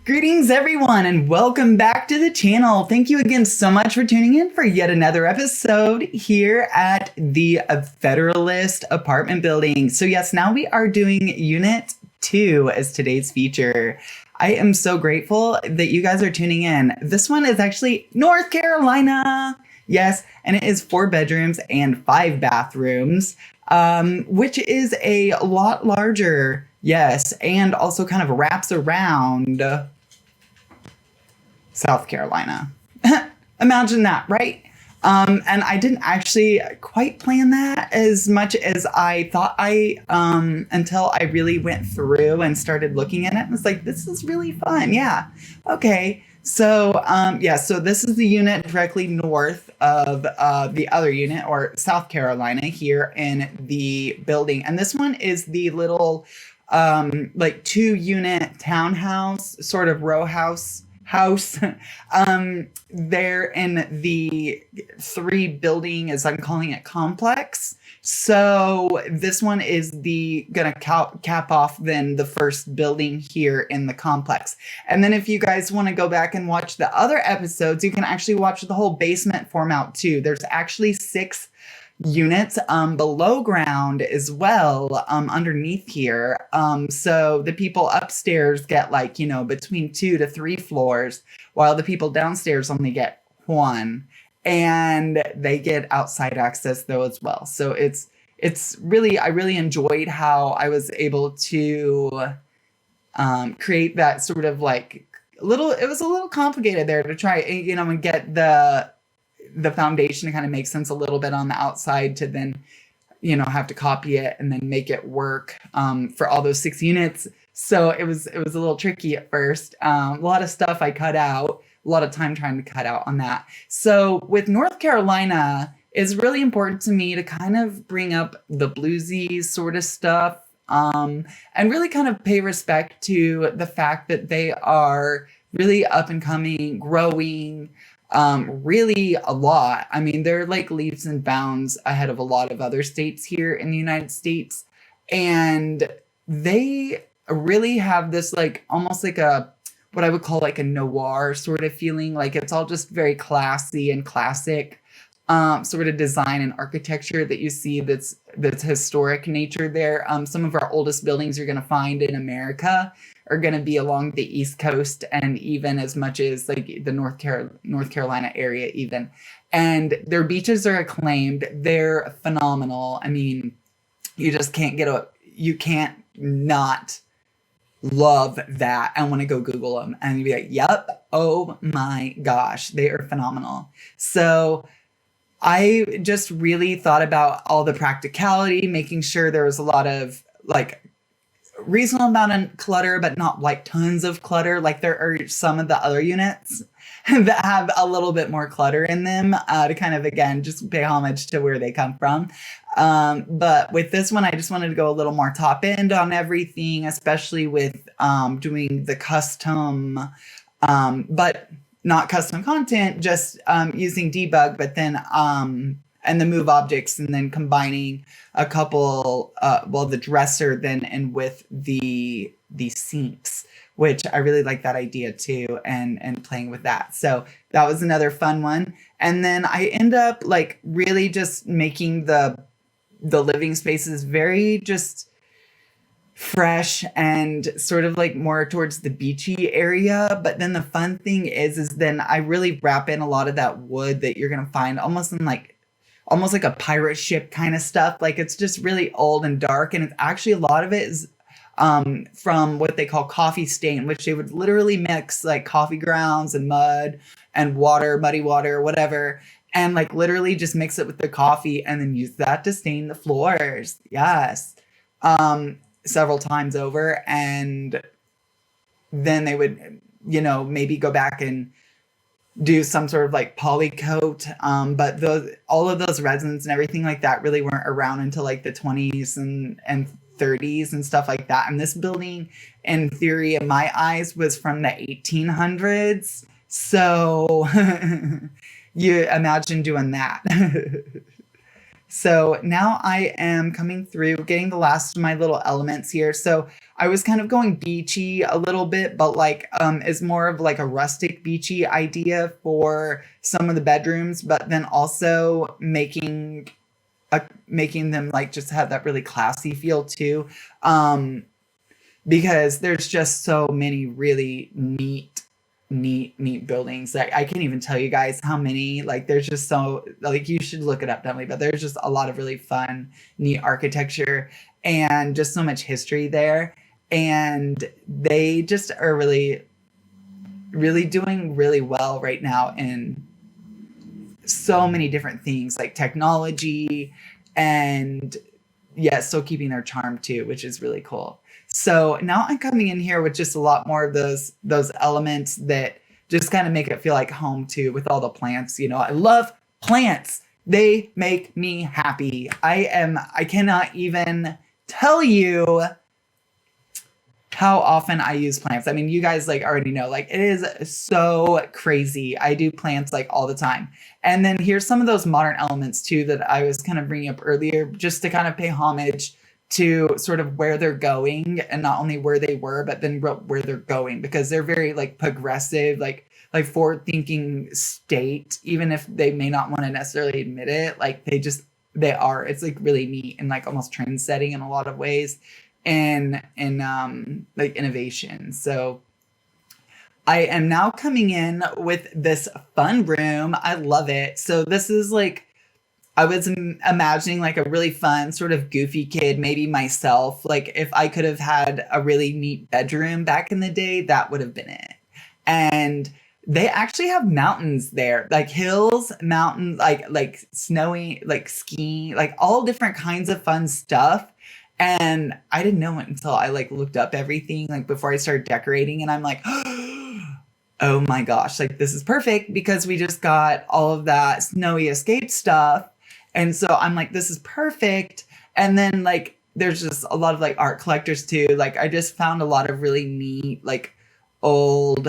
Greetings everyone and welcome back to the channel. Thank you again so much for tuning in for yet another episode here at the Federalist apartment building. So yes, now we are doing Unit 2 as today's feature. I am so grateful that you guys are tuning in. This one is actually North Carolina. Yes, and it is 4 bedrooms and 5 bathrooms, which is a lot larger. Yes, and also kind of wraps around South Carolina. Imagine that, right? And I didn't actually quite plan that as much as I thought until I really went through and started looking at it. And it's like, this is really fun. Yeah. Okay. So, so this is the unit directly north of the other unit, or South Carolina, here in the building. And this one is the little like 2-unit townhouse, sort of row house there in the 3 building, as I'm calling it, complex. So this one is gonna cap off then the first building here in the complex. And then if you guys want to go back and watch the other episodes, you can actually watch the whole basement form out too. There's actually 6 units below ground as well, underneath here. So the people upstairs get, like, you know, between 2 to 3 floors, while the people downstairs only get 1, and they get outside access though as well. So it's really, I really enjoyed how I was able to create that sort of like it was a little complicated there to try, you know, and get the foundation to kind of make sense a little bit on the outside, to then, you know, have to copy it and then make it work for all those 6 units. So it was a little tricky at first. A lot of stuff I cut out, a lot of time trying to cut out on that. So with North Carolina, it's really important to me to kind of bring up the bluesy sort of stuff, and really kind of pay respect to the fact that they are really up and coming, growing, really a lot. I mean, they're like leaps and bounds ahead of a lot of other states here in the United States. And they really have this, like, almost like what I would call like a noir sort of feeling. Like, it's all just very classy and classic, sort of design and architecture that you see that's historic nature there. Some of our oldest buildings you're going to find in America are going to be along the East Coast, and even as much as like the North Carolina area even. And their beaches are acclaimed. They're phenomenal. I mean, you just can't you can't not love that. I want to go Google them and you'd be like, yep, oh my gosh, they are phenomenal. So I just really thought about all the practicality, making sure there was a lot of like reasonable amount of clutter, but not like tons of clutter. Like there are some of the other units that have a little bit more clutter in them, to kind of, again, just pay homage to where they come from. But with this one, I just wanted to go a little more top end on everything, especially with doing the custom, but not custom content, just using debug, but then and the move objects, and then combining a couple, the dresser then and with the sinks, which I really like that idea too, and playing with that. So that was another fun one. And then I end up like really just making the living spaces very just fresh and sort of like more towards the beachy area. But then the fun thing is then I really wrap in a lot of that wood that you're gonna find almost like a pirate ship kind of stuff. Like, it's just really old and dark, and it's actually, a lot of it is from what they call coffee stain, which they would literally mix like coffee grounds and mud and water, muddy water, whatever, and like literally just mix it with the coffee and then use that to stain the floors. Yes. Several times over. And then they would, you know, maybe go back and do some sort of like poly coat. But all of those resins and everything like that really weren't around until like the 20s and 30s and stuff like that. And this building, in theory, in my eyes, was from the 1800s. So you imagine doing that. So now I am coming through, getting the last of my little elements here. So I was kind of going beachy a little bit, but like is more of like a rustic beachy idea for some of the bedrooms, but then also making them like just have that really classy feel too. Because there's just so many really neat buildings. Like I can't even tell you guys how many. Like there's just so, like, you should look it up definitely, but there's just a lot of really fun, neat architecture and just so much history there. And they just are really doing really well right now in so many different things, like technology, and still keeping their charm too, which is really cool. So now I'm coming in here with just a lot more of those elements that just kind of make it feel like home too, with all the plants. You know, I love plants. They make me happy. I cannot even tell you how often I use plants. I mean, you guys like already know, like it is so crazy. I do plants like all the time. And then here's some of those modern elements too that I was kind of bringing up earlier, just to kind of pay homage to sort of where they're going, and not only where they were, but then where they're going, because they're very like progressive, like forward thinking state, even if they may not want to necessarily admit it. Like they are. It's like really neat and like almost trend setting in a lot of ways, and like innovation. So I am now coming in with this fun room. I love it. So this is like, I was imagining like a really fun sort of goofy kid, maybe myself. Like if I could have had a really neat bedroom back in the day, that would have been it. And they actually have mountains there, like hills, mountains, like snowy, like skiing, like all different kinds of fun stuff. And I didn't know it until I like looked up everything, like before I started decorating, and I'm like, oh my gosh, like this is perfect, because we just got all of that snowy escape stuff. And so I'm like, this is perfect. And then like, there's just a lot of like art collectors too. Like I just found a lot of really neat, like old,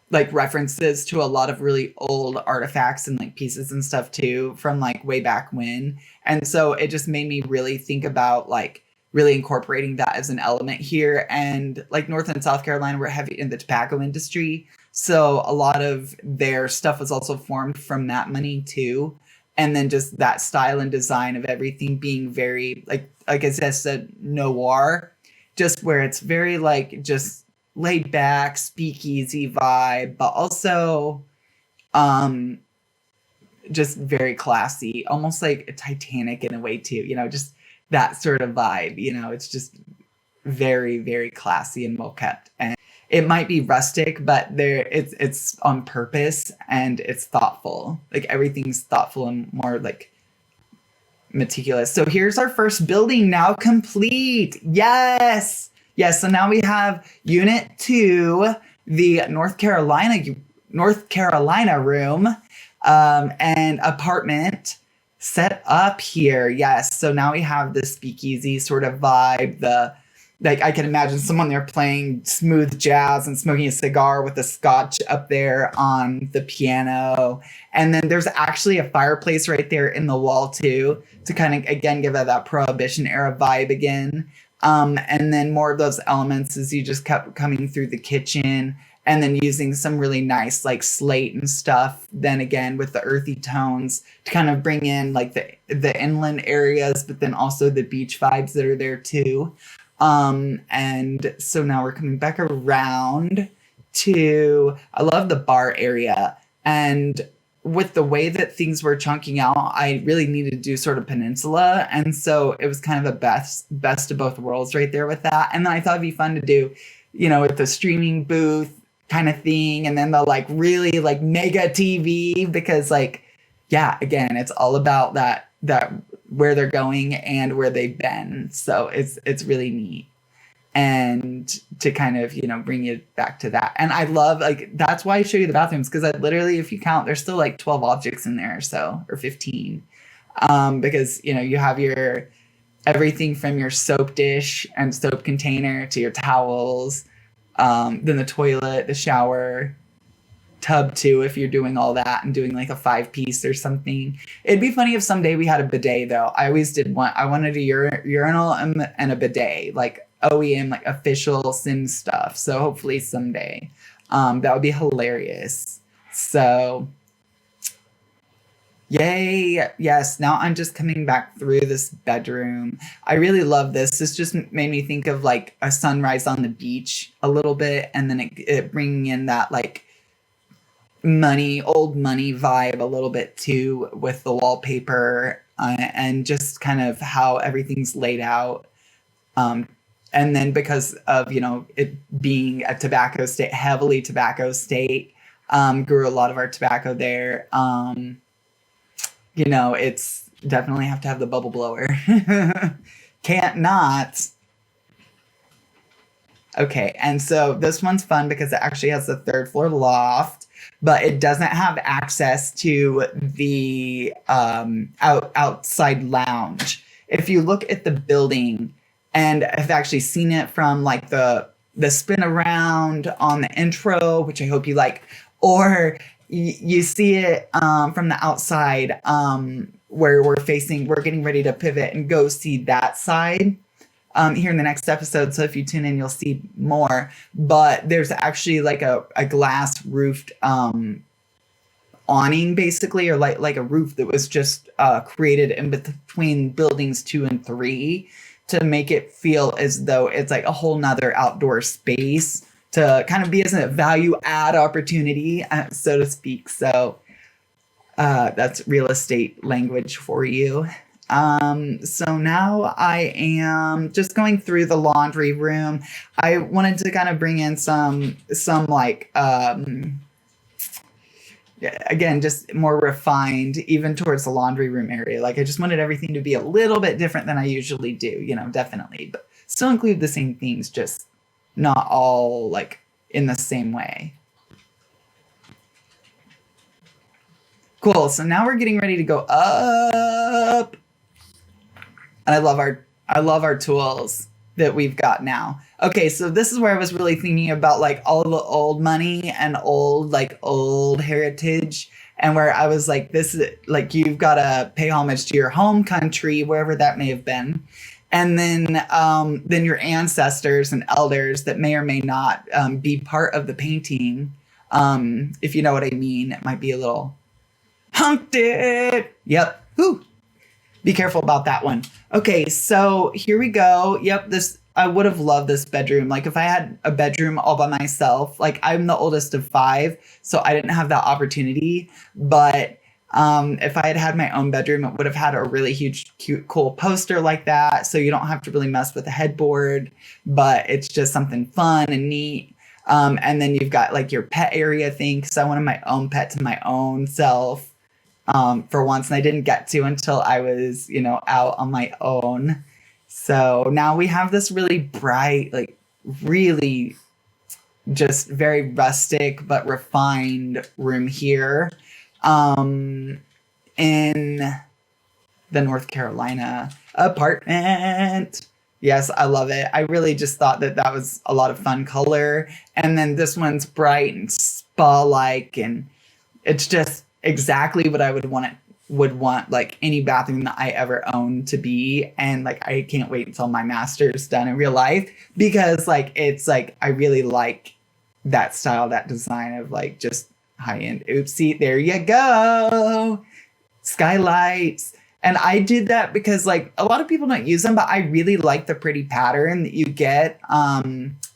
like references to a lot of really old artifacts and like pieces and stuff too, from like way back when. And so it just made me really think about like really incorporating that as an element here. And like North and South Carolina, we're heavy in the tobacco industry. So a lot of their stuff was also formed from that money too. And then just that style and design of everything being very, like I said, noir, just where it's very like just laid back, speakeasy vibe, but also just very classy, almost like Titanic in a way too, you know, just that sort of vibe, you know. It's just very, very classy and well kept. And it might be rustic, but it's on purpose, and it's thoughtful. Like everything's thoughtful and more like meticulous. So here's our first building now complete. Yes. So now we have Unit 2, the North Carolina room and apartment set up here. Yes. So now we have the speakeasy sort of vibe, like I can imagine someone there playing smooth jazz and smoking a cigar with a scotch up there on the piano. And then there's actually a fireplace right there in the wall too, to kind of, again, give it that Prohibition era vibe again. And then more of those elements as you just kept coming through the kitchen, and then using some really nice like slate and stuff. Then again, with the earthy tones to kind of bring in like the inland areas, but then also the beach vibes that are there too. And so now we're coming back around to, I love the bar area. And with the way that things were chunking out, I really needed to do sort of peninsula. And so it was kind of the best of both worlds right there with that. And then I thought it'd be fun to do, you know, with the streaming booth kind of thing. And then the like really like mega TV, because like, yeah, again, it's all about that where they're going and where they've been. So it's really neat. And to kind of, you know, bring you back to that. And I love, like, that's why I show you the bathrooms, because I literally, if you count, there's still like 12 objects in there, so, or 15. Because, you know, you have your everything from your soap dish and soap container to your towels, then the toilet, the shower, tub too, if you're doing all that and doing like a 5-piece or something. It'd be funny if someday we had a bidet though. I always did want, I wanted a urinal and a bidet, like OEM, like official Sims stuff. So hopefully someday, that would be hilarious. So yay. Yes. Now I'm just coming back through this bedroom. I really love this. This just made me think of like a sunrise on the beach a little bit. And then it bringing in that like old money vibe a little bit too with the wallpaper, and just kind of how everything's laid out. And then because of, it being a tobacco state, heavily tobacco state, grew a lot of our tobacco there. It's definitely have to have the bubble blower. Can't not. Okay, and so this one's fun because it actually has the 3rd floor loft, but it doesn't have access to the outside lounge. If you look at the building, and I've actually seen it from like the spin around on the intro, which I hope you like, or you see it from the outside, where we're getting ready to pivot and go see that side here in the next episode. So if you tune in, you'll see more. But there's actually like a glass roofed awning, basically, or like a roof that was just created in between buildings 2 and 3 to make it feel as though it's like a whole nother outdoor space, to kind of be as a value add opportunity, so to speak. So that's real estate language for you. So now I am just going through the laundry room. I wanted to kind of bring in some like, again, just more refined, even towards the laundry room area. Like I just wanted everything to be a little bit different than I usually do, definitely, but still include the same things, just not all like in the same way. Cool. So now we're getting ready to go up. And I love our tools that we've got now. Okay, so this is where I was really thinking about like all the old money and old heritage, and where I was like, this is like, you've got to pay homage to your home country, wherever that may have been. And then your ancestors and elders that may or may not be part of the painting. If you know what I mean, it might be a little hunked it. Yep. Whew. Be careful about that one. Okay, so here we go. Yep, I would have loved this bedroom. Like if I had a bedroom all by myself, like I'm the oldest of 5, so I didn't have that opportunity. But if I had had my own bedroom, it would have had a really huge, cute, cool poster like that. So you don't have to really mess with the headboard, but it's just something fun and neat. And then you've got like your pet area thing, because I wanted my own pet to my own self. For once, and I didn't get to until I was, out on my own. So now we have this really bright, like really just very rustic but refined room here in the North Carolina apartment. Yes, I love it. I really just thought that was a lot of fun color. And then this one's bright and spa-like, and it's just exactly what I would want like any bathroom that I ever owned to be. And like I can't wait until my master's done in real life, because like it's like I really like that style, that design of like just high-end. Oopsie, there you go, skylights. And I did that because like a lot of people don't use them, but I really like the pretty pattern that you get,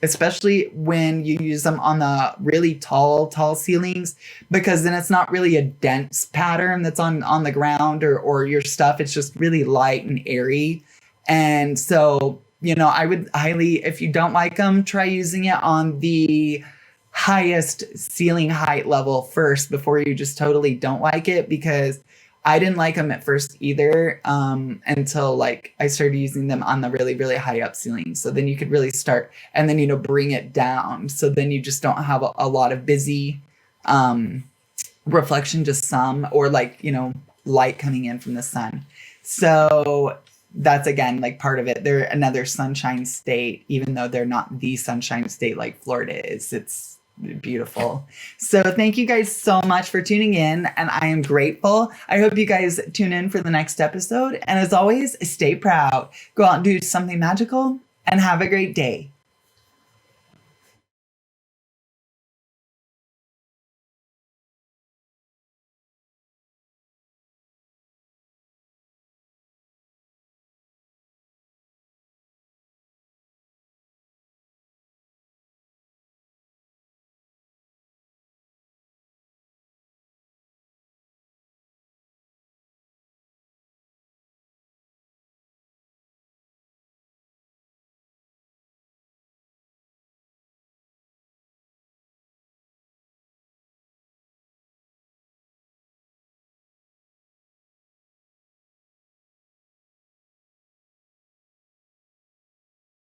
especially when you use them on the really tall ceilings, because then it's not really a dense pattern that's on the ground or your stuff. It's just really light and airy. And so, I would highly, if you don't like them, try using it on the highest ceiling height level first before you just totally don't like it, because I didn't like them at first either, until like I started using them on the really, really high up ceilings. So then you could really start and then, bring it down. So then you just don't have a lot of busy reflection, just some, or like, light coming in from the sun. So that's again like part of it. They're another sunshine state, even though they're not the sunshine state like Florida is. It's beautiful. So thank you guys so much for tuning in, and I am grateful. I hope you guys tune in for the next episode. And as always, stay proud, go out and do something magical, and have a great day.